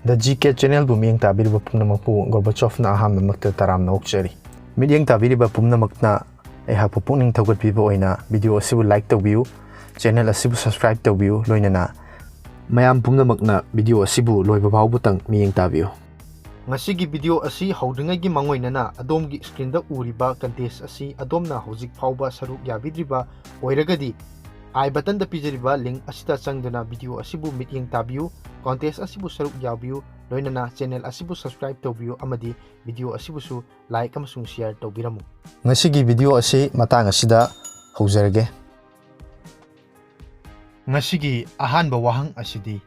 The GK channel bu miyeng tabiriba pumnamakpu Gorbachov na ahammakta taramna okchari. Midyeng tabiriba pumnamakna ayhakpu pungning thawgatpiba oina video asibu like tawbiu, channel asibu subscribe tawbiu loinana mayam pumnamakna video asibu loiba phawbutang miyeng tabiu. Ngasigi video asi haudringai mangoinana adomgi screen da uriba contest asi adomna hojik phawba saruk yabidriba oiragadi I button da pijariba link asita changduna video asibu mityeng tabiu contest asibu saruk yabiu loinana channel asibu subscribe tawbiu amadi video asibu su like amasung share tawbiramu. Ngasigi video asi matang asida haujarage. Ngasigi ahanba wahang asidi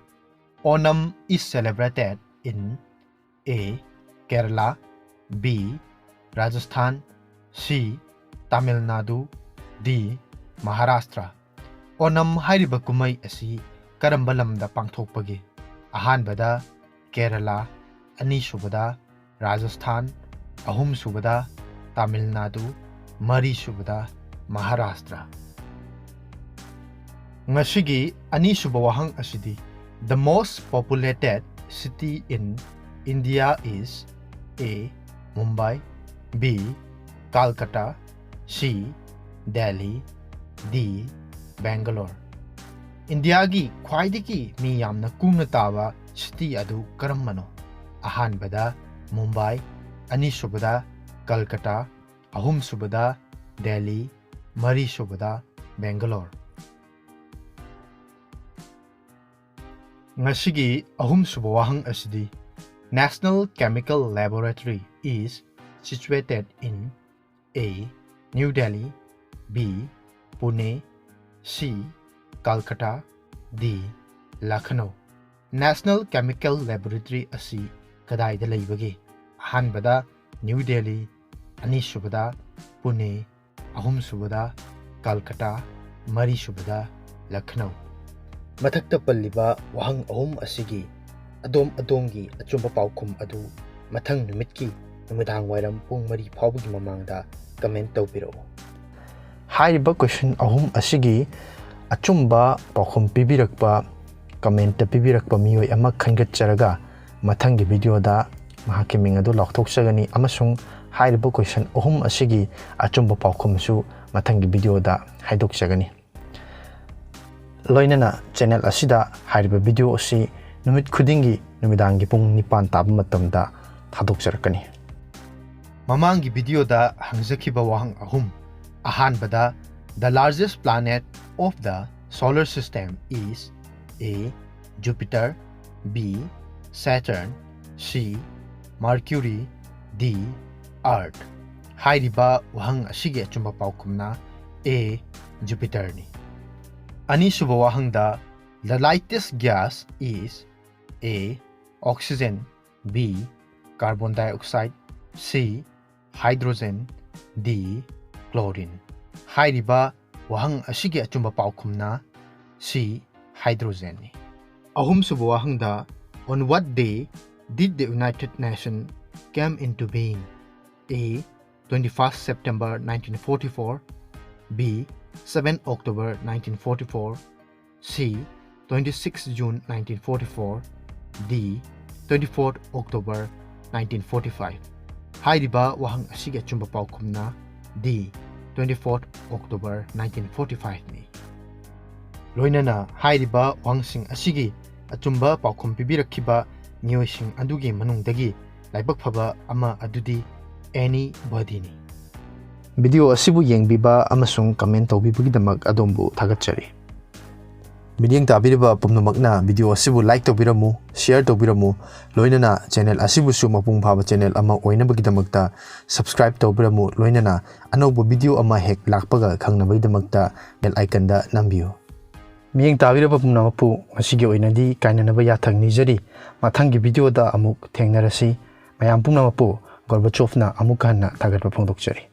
Onam is celebrated in A. Kerala, B. Rajasthan, C. Tamil Nadu, D. Maharashtra. Onam hairiba kumai asi karamba lamda pangthokpagi. Ahanbada Kerala, ani subada Rajasthan, ahum subada Tamil Nadu, mari subada Maharashtra. Ngasigi ani subawahang asidi the most populated city in India is A. Mumbai, B. Calcutta, C. Delhi, D. Bangalore. India gi khwaidiki mi yamna kungna taba city adu karambano. Ahanbada Mumbai, ani subada Calcutta, ahum subada Delhi, mari subada Bangalore. Ngasigi ahum subawahang asidi National Chemical Laboratory is situated in A. New Delhi, B. Pune, C. Calcutta, D. Lucknow. National Chemical Laboratory asi kadayda laybagi. Ahanbada New Delhi, ani subada Pune, ahum subada Calcutta, mari subada Lucknow. Mathakta palliba wahang ahum asigi adom-adomgi achumba paukum adu mathang numitki numidang wairam pung mari phawbagi mamangda comment tawbiro. Hairiba question ahum asigi achumba paukum pibirakpa comment ta pibirakpa miyoi ama khangatcharaga mathangi video da mahaki ming adu laukthokchagani amasung hairiba question ahum asigi achumba paukum su mathangi video da haidokchagani. Loinana channel asida hairiba video asi numit khudingi numidangi pung nipan tab matamda thadokjarakani. Mamangi video da hangzakiba wahang ahum. Ahanbada the largest planet of the solar system is A. Jupiter, B. Saturn, C. Mercury, D. Earth. Hairiba wahang asigi achumba paukumna A. Jupiter ni. Ani suba wahang da the lightest gas is A. Oxygen, B. Carbon dioxide, C. Hydrogen, D. Chlorine. Hairiba wahang asigi achumba paukumna C. Hydrogen. Ahum suba wahang da on what day did the United Nations came into being? A. 21st September 1944, B. 7 October 1944, C. 26 June 1944, D. 24 October 1945. Hairiba wahang asigi achumba paukumna D. 24 October 1945 ni. Loinana hairiba wahangsing asigi achumba paukum pibirakiba miyosing adugi manungdagi laibak phaba ama adudi anybody ni. Video asibu yengbiba amasung comment tawbibagidamak adombu thagatchari. Midyeng tabiriba pumnamakna video asibu like tawbiramu, share tawbiramu, loinana channel asibu su mapung phaba channel ama oinabagidamakta subscribe tawbiramu, loinana anauba video ama hek lakpaga khangnabagidamakta bell icon da nambiu. Midyeng tabiriba pumnamapu ngasigi oinadi kainanaba yathang nijari mathangi video da amuk thengnarasi mayam pumnamapu Gorbachov na amuk hanna thagatpa phongdokchari.